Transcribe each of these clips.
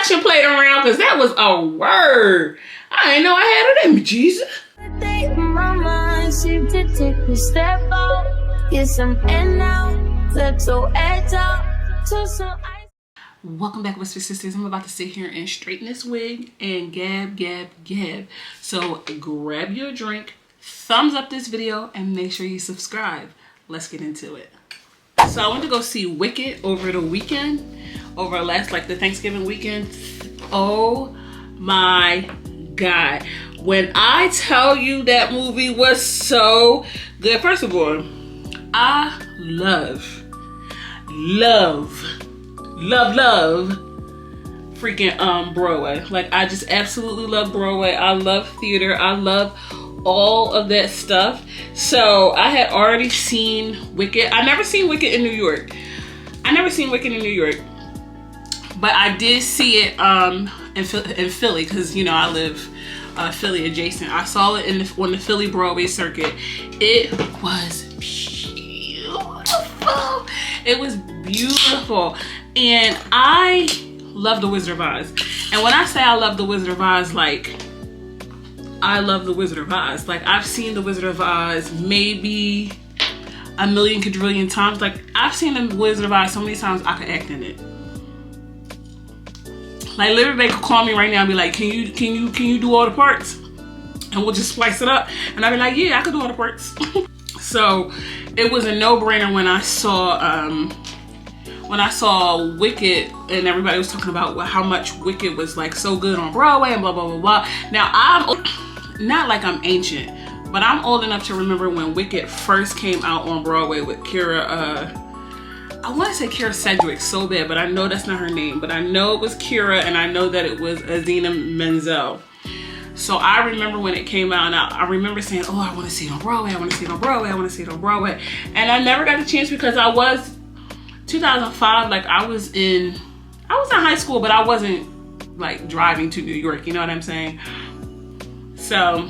production played around because that was a word. I didn't know I had it in me, Jesus. Welcome back, Whisper Sisters. I'm about to sit here and straighten this wig and gab. So grab your drink, thumbs up this video, and make sure you subscribe. Let's get into it. So I went to go see Wicked over the weekend, over the Thanksgiving weekend. Oh my God. When I tell you that movie was so good, first of all, I love freaking Broadway. Like, I just absolutely love Broadway. I love theater. I love all of that stuff. So I had already seen Wicked. I never seen Wicked in New York. But I did see it in Philly, because you know I live Philly adjacent. I saw it on the Philly Broadway circuit. It was beautiful. It was beautiful. And I love The Wizard of Oz. And when I say I love The Wizard of Oz, like, I love The Wizard of Oz. Like, I've seen The Wizard of Oz maybe a million quadrillion times. Like, I've seen The Wizard of Oz so many times I could act in it. Like, literally, they could call me right now and be like, can you do all the parts? And we'll just splice it up. And I'd be like, yeah, I could do all the parts. So it was a no-brainer when I saw Wicked, and everybody was talking about how much Wicked was like so good on Broadway and blah blah blah blah. Now, I'm not like I'm ancient, but I'm old enough to remember when Wicked first came out on Broadway with Kira. I want to say Kira Sedgwick so bad, but I know that's not her name. But I know it was Kira, and I know that it was Idina Menzel. So I remember when it came out, and I remember saying, oh, I want to see it on Broadway, I want to see it on Broadway, I want to see it on Broadway. And I never got a chance because I was, 2005, like I was in high school, but I wasn't like driving to New York, you know what I'm saying? So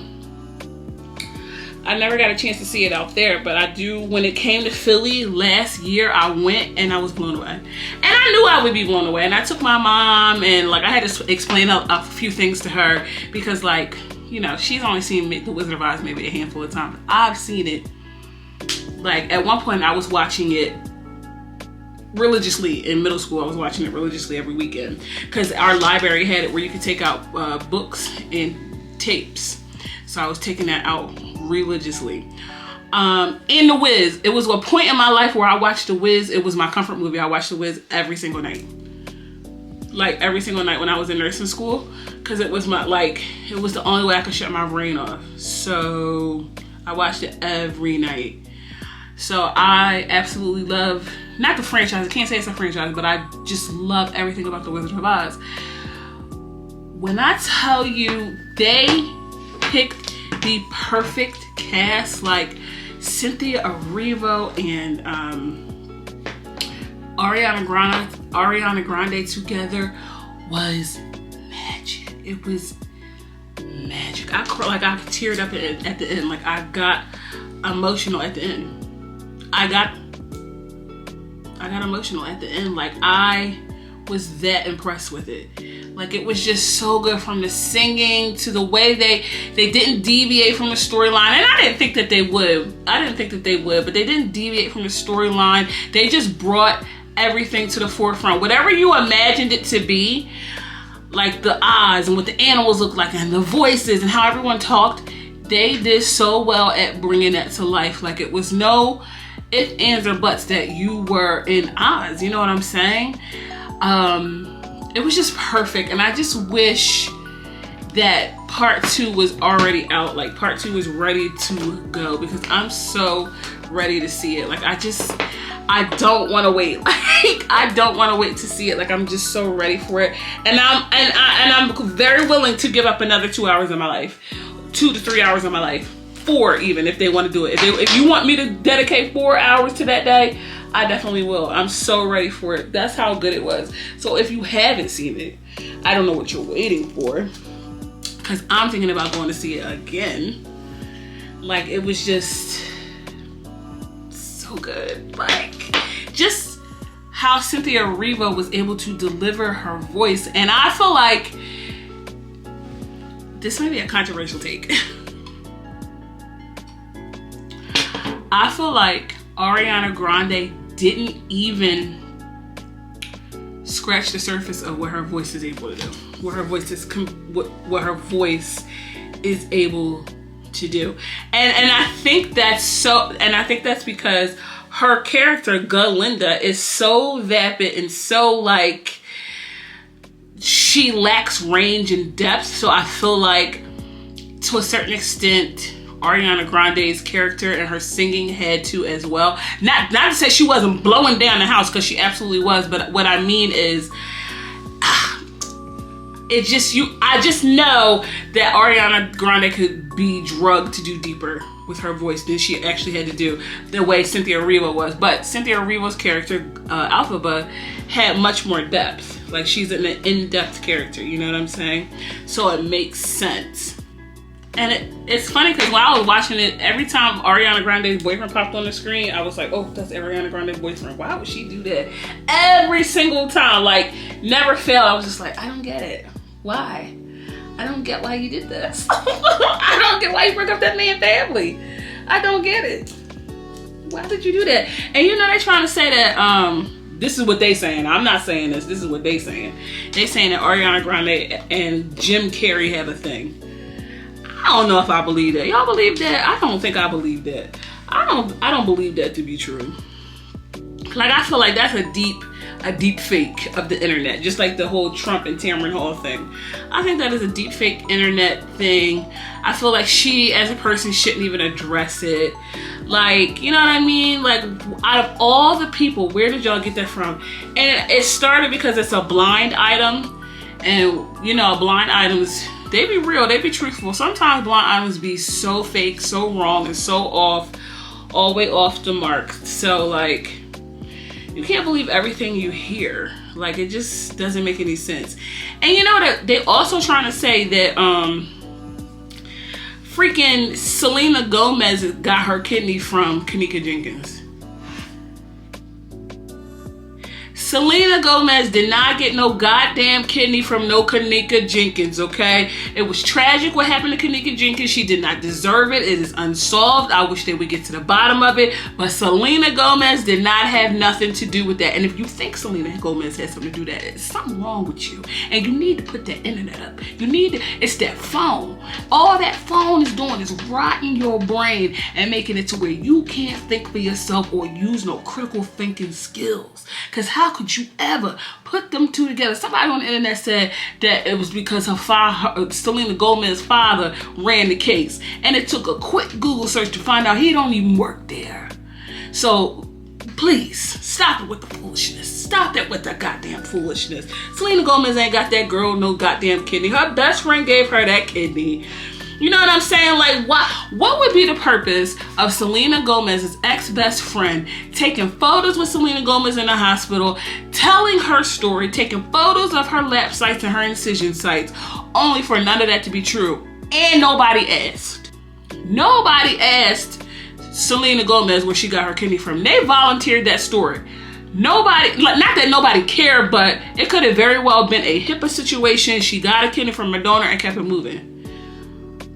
I never got a chance to see it out there, but I do, when it came to Philly last year, I went and I was blown away. And I knew I would be blown away. And I took my mom, and like I had to explain a few things to her because, like, you know, she's only seen The Wizard of Oz maybe a handful of times. I've seen it, like at one point I was watching it religiously in middle school. I was watching it religiously every weekend because our library had it where you could take out books and tapes. So I was taking that out religiously. In The Wiz, it was a point in my life where I watched The Wiz. It was my comfort movie. I watched The Wiz every single night. Like every single night when I was in nursing school, because it was it was the only way I could shut my brain off. So I watched it every night. So I absolutely love, not the franchise, I can't say it's a franchise, but I just love everything about The Wizard of Oz. When I tell you they picked the perfect cast, like Cynthia Erivo and Ariana Grande together was magic. It was magic. I teared up at the end. Like, I got emotional at the end. I got emotional at the end. Like, I was that impressed with it. Like, it was just so good, from the singing to the way they didn't deviate from the storyline. And I didn't think that they would, but they didn't deviate from the storyline. They just brought everything to the forefront. Whatever you imagined it to be, like the eyes and what the animals looked like and the voices and how everyone talked, they did so well at bringing that to life. Like, it was no ifs, ands, or buts that you were in Oz. You know what I'm saying? It was just perfect. And I just wish that part 2 was already out. Like, part 2 was ready to go, because I'm so ready to see it. Like, I don't want to wait. Like, I don't want to wait to see it. Like, I'm just so ready for it. And I'm very willing to give up another 2 hours of my life, 2 to 3 hours of my life, 4 even, if they want to do it. If you want me to dedicate 4 hours to that day, I definitely will. I'm so ready for it. That's how good it was. So if you haven't seen it, I don't know what you're waiting for, because I'm thinking about going to see it again. Like, it was just so good. Like, just how Cynthia Erivo was able to deliver her voice. And I feel like this may be a controversial take. I feel like Ariana Grande didn't even scratch the surface of what her voice is able to do, what her voice is able to do, and I think that's so, and I think that's because her character Galinda is so vapid and so like she lacks range and depth. So I feel like to a certain extent Ariana Grande's character and her singing had to as well. Not to say she wasn't blowing down the house, because she absolutely was, but what I mean is I just know that Ariana Grande could be drugged to do deeper with her voice than she actually had to do the way Cynthia Erivo was. But Cynthia Erivo's character, Alphaba, had much more depth. Like, she's an in-depth character, you know what I'm saying? So it makes sense. And it's funny because when I was watching it, every time Ariana Grande's boyfriend popped on the screen, I was like, oh, that's Ariana Grande's boyfriend. Why would she do that? Every single time, like, never failed. I was just like, I don't get it. Why? I don't get why you did this. I don't get why you broke up that man's family. I don't get it. Why did you do that? And you know, they're trying to say that, this is what they saying. I'm not saying this. This is what they saying. They saying that Ariana Grande and Jim Carrey have a thing. I don't know if I believe that. Y'all believe that? I don't think I believe that. I don't believe that to be true. Like, I feel like that's a deep fake of the internet. Just like the whole Trump and Tamron Hall thing. I think that is a deep fake internet thing. I feel like she as a person shouldn't even address it. Like, you know what I mean? Like, out of all the people, where did y'all get that from? And it started because it's a blind item. And, you know, blind items, they be real, they be truthful. Sometimes blind items be so fake, so wrong, and so off, all the way off the mark. So, like, you can't believe everything you hear. Like, it just doesn't make any sense. And you know that they also trying to say that freaking Selena Gomez got her kidney from Kenneka Jenkins. Selena Gomez did not get no goddamn kidney from no Kenneka Jenkins, okay? It was tragic what happened to Kenneka Jenkins. She did not deserve it. It is unsolved. I wish they would get to the bottom of it. But Selena Gomez did not have nothing to do with that. And if you think Selena Gomez has something to do with that, there's something wrong with you. And you need to put that internet up. You need to, it's that phone. All that phone is doing is rotting your brain and making it to where you can't think for yourself or use no critical thinking skills. Because how could you ever put them two together? Somebody on the internet said that it was because her father, Selena Gomez's father, ran the case, and it took a quick Google search to find out he don't even work there. So please stop it with the foolishness. Stop that with the goddamn foolishness. Selena Gomez ain't got that girl no goddamn kidney. Her best friend gave her that kidney. You know what I'm saying? Like, what would be the purpose of Selena Gomez's ex-best friend taking photos with Selena Gomez in the hospital, telling her story, taking photos of her lap sites and her incision sites, only for none of that to be true? And nobody asked. Nobody asked Selena Gomez where she got her kidney from. They volunteered that story. Nobody, not that nobody cared, but it could have very well been a HIPAA situation. She got a kidney from a donor and kept it moving.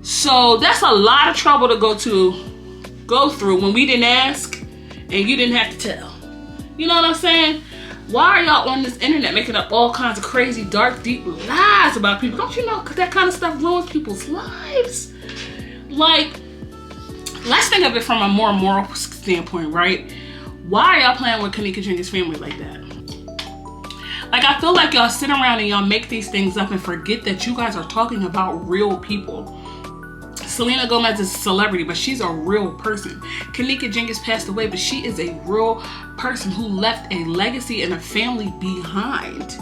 So that's a lot of trouble to go through when we didn't ask and you didn't have to tell. You know what I'm saying? Why are y'all on this internet making up all kinds of crazy, dark, deep lies about people? Don't you know that kind of stuff ruins people's lives? Like, let's think of it from a more moral standpoint, right? Why are y'all playing with Kenneka Jenkins' family like that? Like, I feel like y'all sit around and y'all make these things up and forget that you guys are talking about real people. Selena Gomez is a celebrity, but she's a real person. Kenneka Jenkins passed away, but she is a real person who left a legacy and a family behind.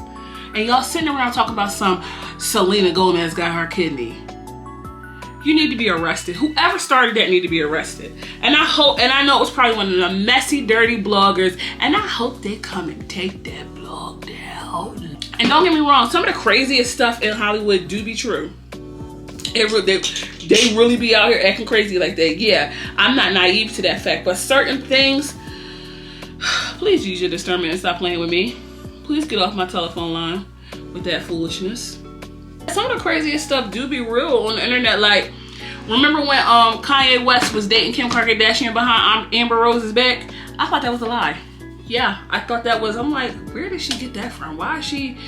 And y'all sitting around talking about some Selena Gomez got her kidney. You need to be arrested. Whoever started that need to be arrested. And I know it was probably one of the messy, dirty bloggers, and I hope they come and take that blog down. And don't get me wrong, some of the craziest stuff in Hollywood do be true. They really be out here acting crazy like that. Yeah, I'm not naive to that fact, but certain things, please use your discernment and stop playing with me. Please get off my telephone line with that foolishness. Some of the craziest stuff do be real on the internet. Like, remember when Kanye West was dating Kim Kardashian behind Amber Rose's back? I thought that was a lie. Yeah, I thought that was, I'm like, where did she get that from? Why is she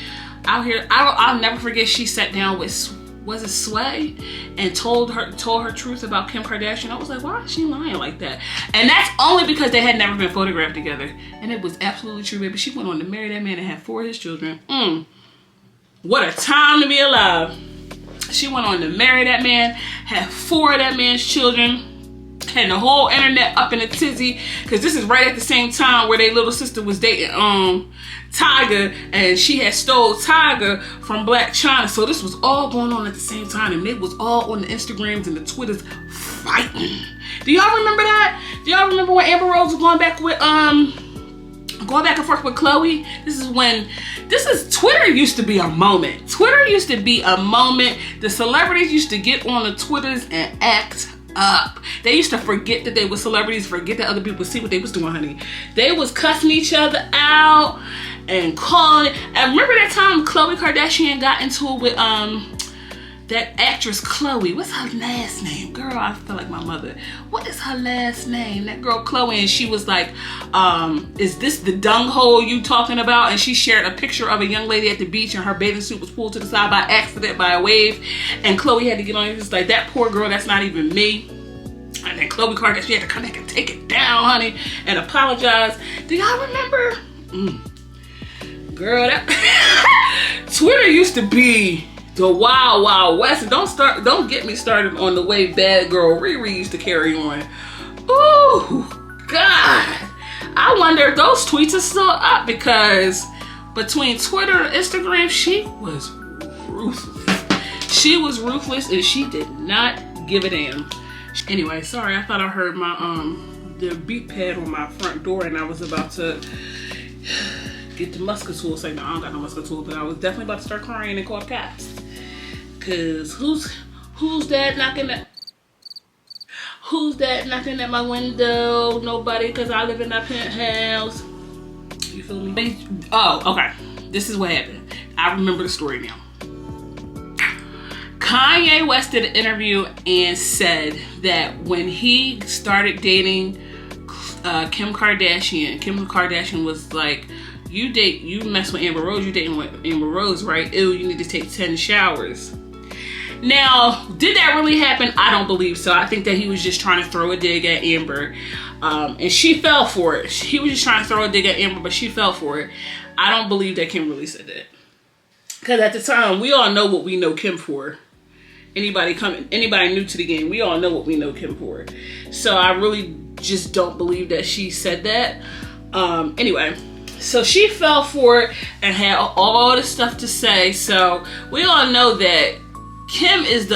out here? I'll never forget, she sat down with, was it Sway? And told her truth about Kim Kardashian. I was like, why is she lying like that? And that's only because they had never been photographed together. And it was absolutely true, baby. She went on to marry that man and have 4 of his children. What a time to be alive. She went on to marry that man, had 4 of that man's children, had the whole internet up in a tizzy, because this is right at the same time where their little sister was dating Tyga, and she had stole Tyga from Black China. So this was all going on at the same time, and it was all on the Instagrams and the Twitters fighting. Do y'all remember that? Do y'all remember when Amber Rose was going back and forth with Chloe? Twitter used to be a moment. Twitter used to be a moment. The celebrities used to get on the Twitters and act up. They used to forget that they were celebrities, forget that other people see what they was doing, honey. They was cussing each other out and calling. And remember that time Khloe Kardashian got into it with that actress Chloe. What's her last name? Girl, I feel like my mother. What is her last name? That girl Chloe, and she was like, is this the dung hole you talking about? And she shared a picture of a young lady at the beach, and her bathing suit was pulled to the side by accident by a wave, and Chloe had to get on it. It was like, that poor girl, that's not even me. And then Khloe Kardashian had to come back and take it down, honey, and apologize. Do y'all remember? Girl, that Twitter used to be the wild, wild west. And don't get me started on the way bad girl Riri used to carry on. Ooh, God. I wonder if those tweets are still up, because between Twitter and Instagram, she was ruthless. She was ruthless, and she did not give a damn. Anyway, sorry, I thought I heard my the beep pad on my front door, and I was about to get the musket tool. Say, no, I don't got no musket tool, but I was definitely about to start crying and call cops. Cause who's that knocking at my window? Nobody, cause I live in a penthouse. You feel me? Oh, okay. This is what happened. I remember the story now. Kanye West did an interview and said that when he started dating Kim Kardashian was like, you mess with Amber Rose, you dating with Amber Rose, right? Ew, you need to take 10 showers. Now, did that really happen? I don't believe so. I think that he was just trying to throw a dig at Amber, and she fell for it. He was just trying to throw a dig at Amber, but she fell for it. I don't believe that Kim really said that, because at the time, we all know what we know Kim for. Anybody new to the game, we all know what we know Kim for. So I really just don't believe that she said that. Anyway, so she fell for it and had all this stuff to say. So we all know that Kim is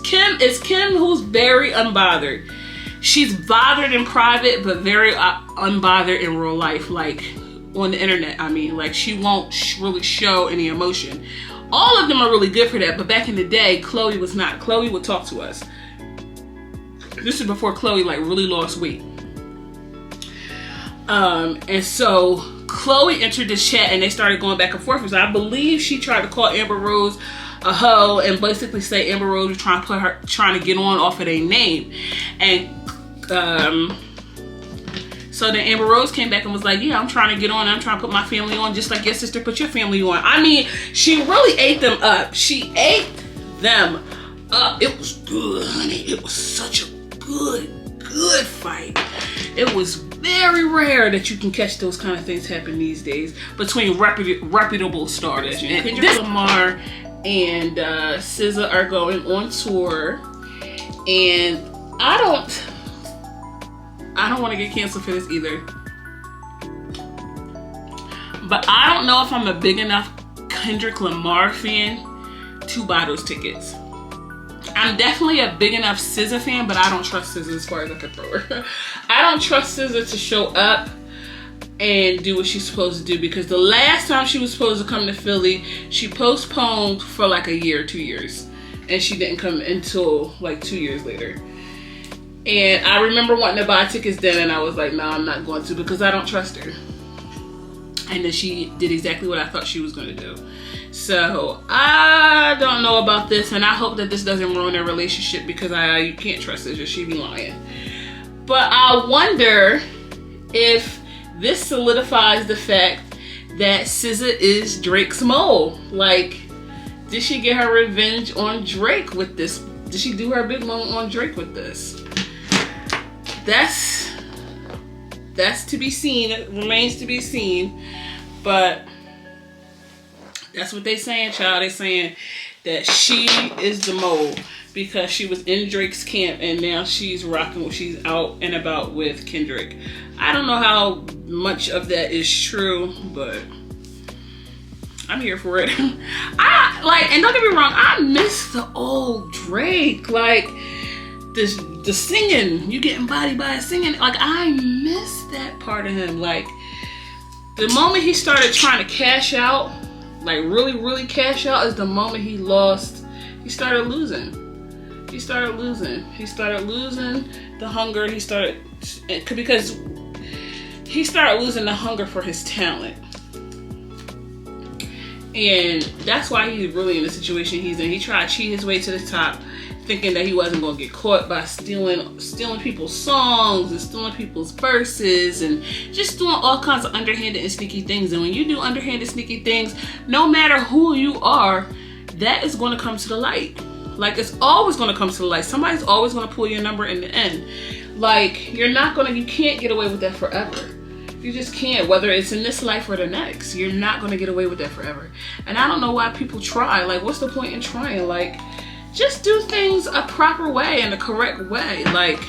Kim who's very unbothered. She's bothered in private, but very unbothered in real life, like on the internet. I mean, like, she won't really show any emotion. All of them are really good for that, but back in the day, Chloe was not. Chloe would talk to us. This is before Chloe like really lost weight. And so Chloe entered the chat and they started going back and forth. So I believe she tried to call Amber Rose a hoe and basically say Amber Rose was trying to get on off of their name. And so then Amber Rose came back and was like, yeah, I'm trying to get on. I'm trying to put my family on just like your sister put your family on. I mean, she really ate them up. She ate them up. It was good, honey. It was such a good fight. It was very rare that you can catch those kind of things happen these days between reputable stars. Kendrick Lamar and SZA are going on tour, and I don't want to get canceled for this either, but I don't know if I'm a big enough Kendrick Lamar fan to buy those tickets. I'm definitely a big enough SZA fan, but I don't trust SZA as far as I can throw her. I don't trust SZA to show up and do what she's supposed to do, because the last time she was supposed to come to Philly, she postponed for like a year, 2 years, and she didn't come until like 2 years later. And I remember wanting to buy tickets then, and I was like, no, I'm not going to, because I don't trust her. And then she did exactly what I thought she was going to do. So I don't know about this, and I hope that this doesn't ruin their relationship, because you can't trust her, she be lying. But I wonder if this solidifies the fact that SZA is Drake's mole. Like, did she get her revenge on Drake with this? Did she do her big moment on Drake with this? That's to be seen. It remains to be seen. But that's what they saying, child. They saying that she is the mole because she was in Drake's camp and now she's out and about with Kendrick. I don't know how much of that is true, but I'm here for it. And don't get me wrong, I miss the old Drake. Like, the singing, you getting body by singing. Like, I miss that part of him. Like, the moment he started trying to cash out, like really, really cash out, is the moment he started losing. He started losing the hunger. Because he started losing the hunger for his talent. And that's why he's really in the situation he's in. He tried to cheat his way to the top, thinking that he wasn't going to get caught by stealing people's songs and stealing people's verses and just doing all kinds of underhanded and sneaky things. And when you do underhanded, sneaky things, no matter who you are, that is going to come to the light. Like, it's always going to come to the light. Somebody's always going to pull your number in the end. Like, you can't get away with that forever. You just can't, whether it's in this life or the next. You're not going to get away with that forever. And I don't know why people try. Like, what's the point in trying? Like, just do things a proper way and the correct way. Like,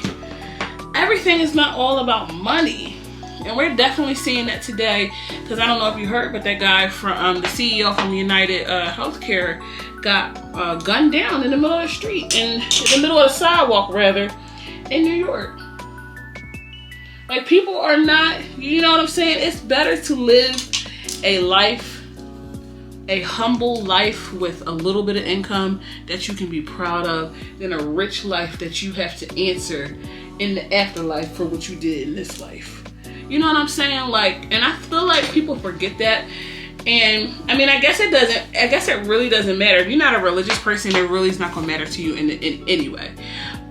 everything is not all about money. And we're definitely seeing that today. Because I don't know if you heard, but that guy from the CEO from United Healthcare got gunned down in the middle of the street, in the middle of the sidewalk rather, in New York. Like, people are not, you know what I'm saying? It's better to live a humble life with a little bit of income that you can be proud of than a rich life that you have to answer in the afterlife for what you did in this life. You know what I'm saying? Like, and I feel like people forget that. And I mean, I guess it really doesn't matter. If you're not a religious person, it really is not going to matter to you in any way.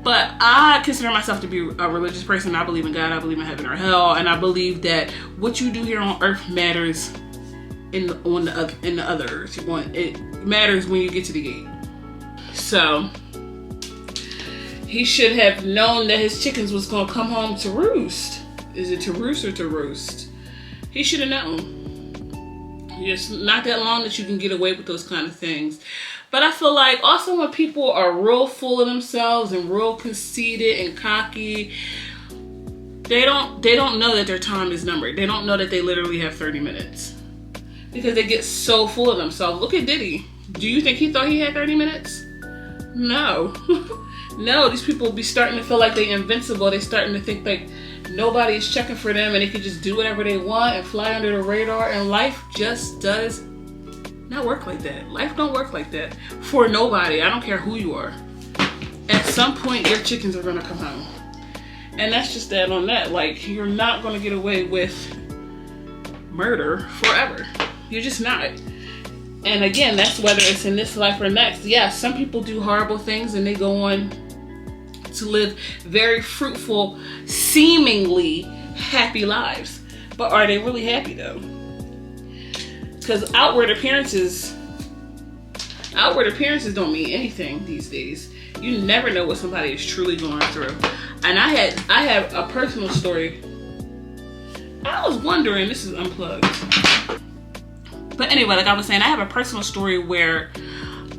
But I consider myself to be a religious person. I believe in God. I believe in heaven or hell. And I believe that what you do here on earth matters in the other earth. It matters when you get to the gate. So he should have known that his chickens was going to come home to roost. Is it to roost or to roast? He should have known. It's not that long that you can get away with those kind of things. But I feel like also when people are real full of themselves and real conceited and cocky, they don't know that their time is numbered. They don't know that they literally have 30 minutes. Because they get so full of themselves. Look at Diddy. Do you think he thought he had 30 minutes? No. No, these people be starting to feel like they're invincible. They're starting to think like nobody is checking for them and they can just do whatever they want and fly under the radar. And life just does not work like that. Life don't work like that for nobody. I don't care who you are. At some point, your chickens are gonna come home, and that's just that on that. Like, you're not gonna get away with murder forever. You're just not. And again, that's whether it's in this life or next. Yeah, some people do horrible things and they go on to live very fruitful, seemingly happy lives. But are they really happy though? Because outward appearances don't mean anything these days. You never know what somebody is truly going through. And I have a personal story. I was wondering, this is unplugged. But anyway, like I was saying, I have a personal story where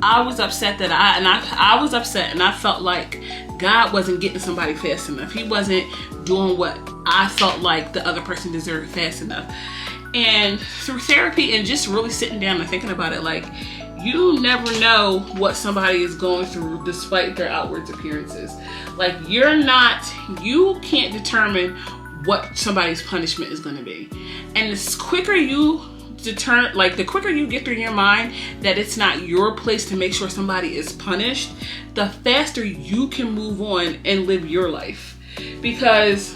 I was upset that I was upset and I felt like God wasn't getting somebody fast enough. He wasn't doing what I felt like the other person deserved fast enough. And through therapy and just really sitting down and thinking about it, like, you never know what somebody is going through despite their outward appearances. Like, you can't determine what somebody's punishment is going to be. And the quicker you get through your mind that it's not your place to make sure somebody is punished, the faster you can move on and live your life. Because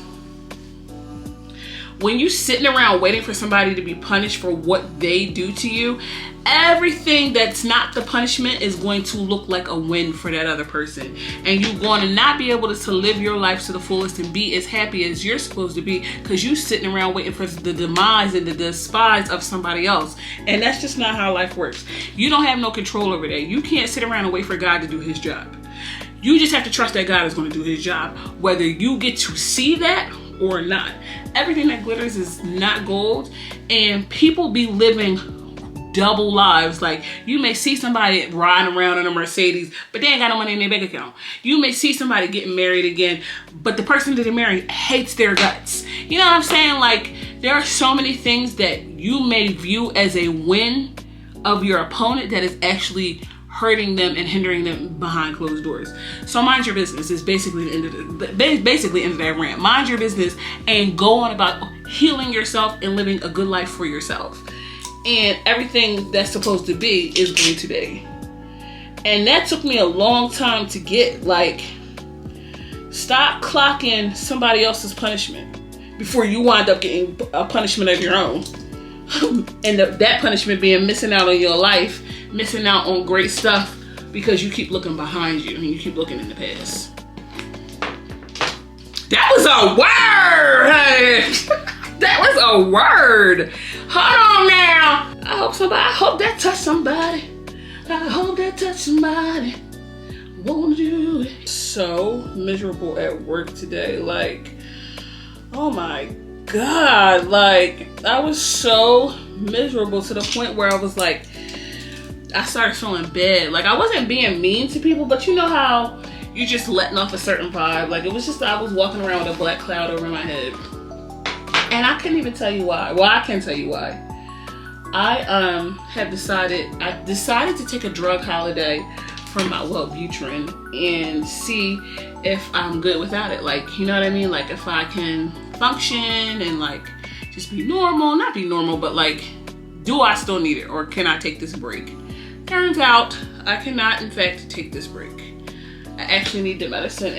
when you sitting around waiting for somebody to be punished for what they do to you, everything that's not the punishment is going to look like a win for that other person. And you're going to not be able to live your life to the fullest and be as happy as you're supposed to be because you sitting around waiting for the demise and the despise of somebody else. And that's just not how life works. You don't have no control over that. You can't sit around and wait for God to do his job. You just have to trust that God is going to do his job, whether you get to see that or not. Everything that glitters is not gold, and people be living double lives. Like, you may see somebody riding around in a Mercedes, but they ain't got no money in their bank account. You may see somebody getting married again, but the person that they married hates their guts. You know what I'm saying? Like, there are so many things that you may view as a win of your opponent that is actually hurting them and hindering them behind closed doors. So mind your business is basically the end of that rant. Mind your business and go on about healing yourself and living a good life for yourself. And everything that's supposed to be is going to be. And that took me a long time to get. Like, stop clocking somebody else's punishment before you wind up getting a punishment of your own. And that punishment being missing out on your life, missing out on great stuff because you keep looking behind you and you keep looking in the past. That was a word! Hey. That was a word! Hold on now! I hope that touched somebody. I hope that touched somebody. Won't do it. So miserable at work today. Like, oh my God. Like, I was so miserable to the point where I was like, I started feeling bad. Like, I wasn't being mean to people, but you know how you just letting off a certain vibe. Like, it was just, I was walking around with a black cloud over my head. And I couldn't even tell you why. Well, I can tell you why. I decided to take a drug holiday from my Wellbutrin and see if I'm good without it. Like, you know what I mean? Like, if I can function and like just be normal, not be normal, but like, do I still need it or can I take this break? Turns out I cannot, in fact, take this break. I actually need the medicine.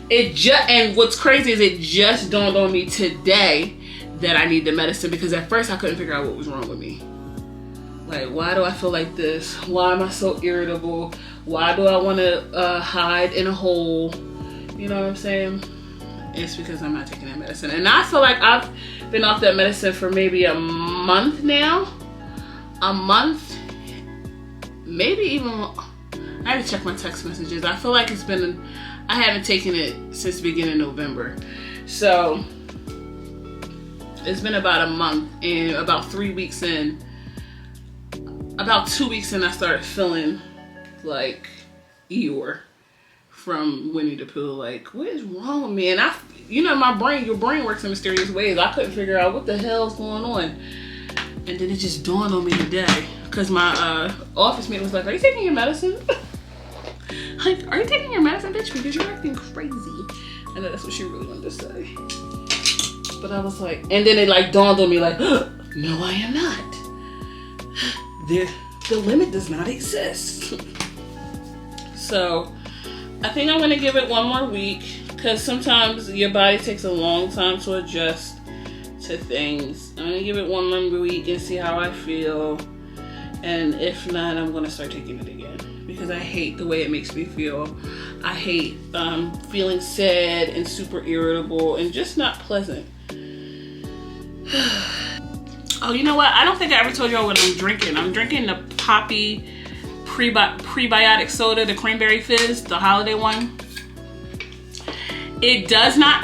And what's crazy is it just dawned on me today that I need the medicine, because at first I couldn't figure out what was wrong with me. Like, why do I feel like this? Why am I so irritable? Why do I want to hide in a hole? You know what I'm saying? It's because I'm not taking that medicine. And I feel like I've been off that medicine for maybe a month now. A month. Maybe even, I have to check my text messages. I feel like I haven't taken it since the beginning of November. So it's been about a month, and about 3 weeks in, about 2 weeks in, I started feeling like Eeyore from Winnie the Pooh. Like, what is wrong with me? And your brain works in mysterious ways. I couldn't figure out what the hell's going on. And then it just dawned on me today, because my office mate was like, are you taking your medicine? Like, are you taking your medicine, bitch? Because you're acting crazy. I know that's what she really wanted to say. But I was like, and then it like dawned on me like, no, I am not. The limit does not exist. So I think I'm gonna give it one more week, because sometimes your body takes a long time to adjust to things. I'm gonna give it one more week and see how I feel. And if not, I'm gonna start taking it again, because I hate the way it makes me feel. I hate feeling sad and super irritable and just not pleasant. Oh, you know what? I don't think I ever told y'all what I'm drinking. I'm drinking the Poppy prebiotic soda, the cranberry fizz, the holiday one. It does not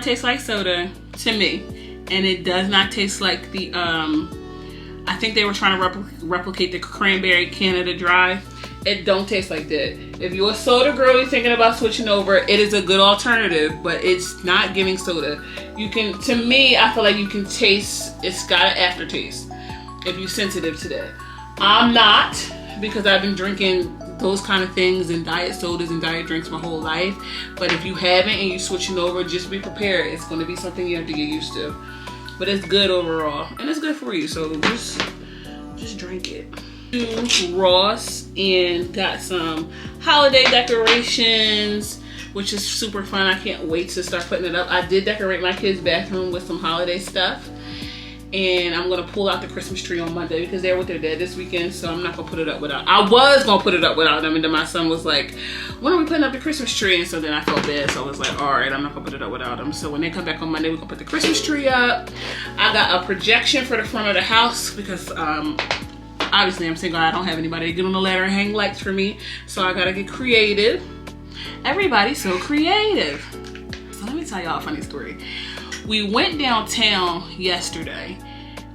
taste like soda to me. And it does not taste like the, I think they were trying to replicate the cranberry Canada Dry. It don't taste like that. If you're a soda girl, you're thinking about switching over, it is a good alternative, but it's not giving soda. You can, to me, I feel like you can taste, it's got an aftertaste if you're sensitive to that. I'm not, because I've been drinking those kind of things and diet sodas and diet drinks my whole life. But if you haven't and you're switching over, just be prepared. It's going to be something you have to get used to. But it's good overall, and it's good for you, so just drink it. To Ross and got some holiday decorations which is super fun. I can't wait to start putting it up. I did decorate my kids' bathroom with some holiday stuff. And I'm gonna pull out the Christmas tree on Monday because they're with their dad this weekend, so I'm not gonna put it up without. I was gonna put it up without them, and then my son was like, when are we putting up the Christmas tree? And so then I felt bad, so I was like, all right, I'm not gonna put it up without them. So when they come back on Monday, we're gonna put the Christmas tree up. I got a projection for the front of the house because obviously I'm single. I don't have anybody to get on the ladder and hang lights for me, so I gotta get creative. Everybody's so creative. So let me tell y'all a funny story. We went downtown yesterday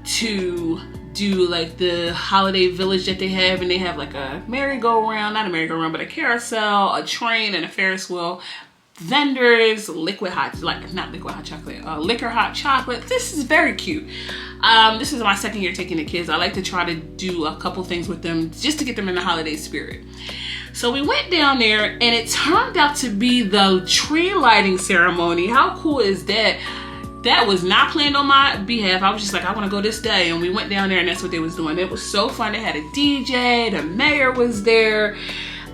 to do like the holiday village that they have, and they have like a merry-go-round, not a merry-go-round, but a carousel, a train, and a Ferris wheel. Vendors, liquid hot, like not liquid hot chocolate, liquor hot chocolate. This is very cute. This is my second year taking the kids. I like to try to do a couple things with them just to get them in the holiday spirit. So we went down there, and it turned out to be the tree lighting ceremony. How cool is that? That was not planned on my behalf. I was just like, I want to go this day. And we went down there, and that's what they was doing. It was so fun. They had a DJ. The mayor was there.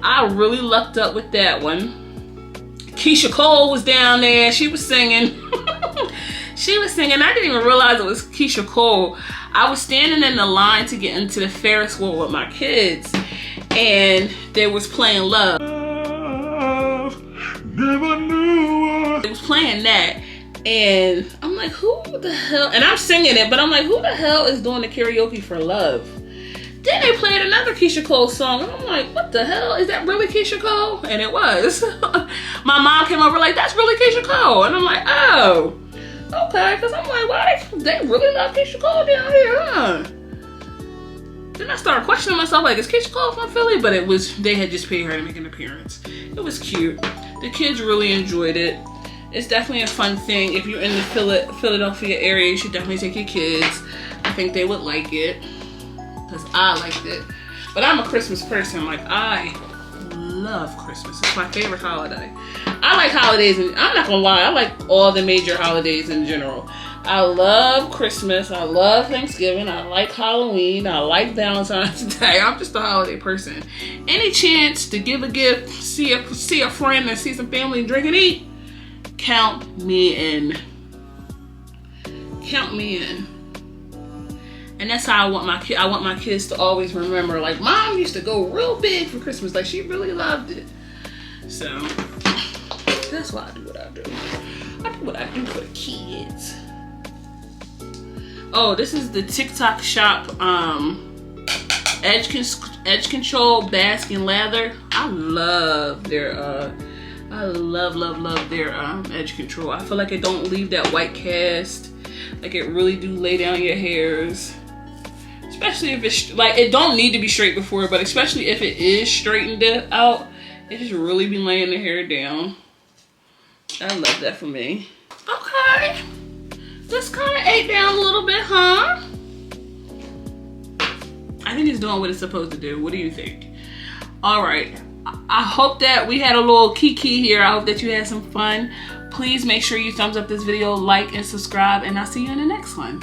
I really lucked up with that one. Keisha Cole was down there. She was singing. She was singing. I didn't even realize it was Keisha Cole. I was standing in the line to get into the Ferris wheel with my kids, and they was playing Love. Never knew. They was playing that. And I'm like, who the hell? And I'm singing it, but I'm like, who the hell is doing the karaoke for Love? Then they played another Keisha Cole song, and I'm like, what the hell? Is that really Keisha Cole? And it was. My mom came over like, that's really Keisha Cole. And I'm like, oh, okay. Because I'm like, why they really love Keisha Cole down here, huh? Then I started questioning myself, like, is Keisha Cole from Philly? But it was, they had just paid her to make an appearance. It was cute. The kids really enjoyed it. It's definitely a fun thing. If you're in the Philadelphia area, you should definitely take your kids. I think they would like it, because I liked it. But I'm a Christmas person. Like, I love Christmas. It's my favorite holiday. I like holidays, and I'm not gonna lie, I like all the major holidays in general. I love Christmas. I love Thanksgiving. I like Halloween. I like Valentine's Day. I'm just a holiday person. Any chance to give a gift, see a friend, and see some family and drink and eat, count me in. Count me in. And that's how I want my kids to always remember, like, Mom used to go real big for Christmas. Like, she really loved it. So that's why I do what I do. I do what I do for the kids. Oh, this is the TikTok shop edge control basking lather. I love their I love their edge control. I feel like it don't leave that white cast. Like, it really do lay down your hairs. Especially if it's, like, it don't need to be straight before, but especially if it is straightened out, it just really be laying the hair down. I love that for me. Okay. This kind of ate down a little bit, huh? I think it's doing what it's supposed to do. What do you think? All right. I hope that we had a little kiki here. I hope that you had some fun. Please make sure you thumbs up this video, like, and subscribe, and I'll see you in the next one.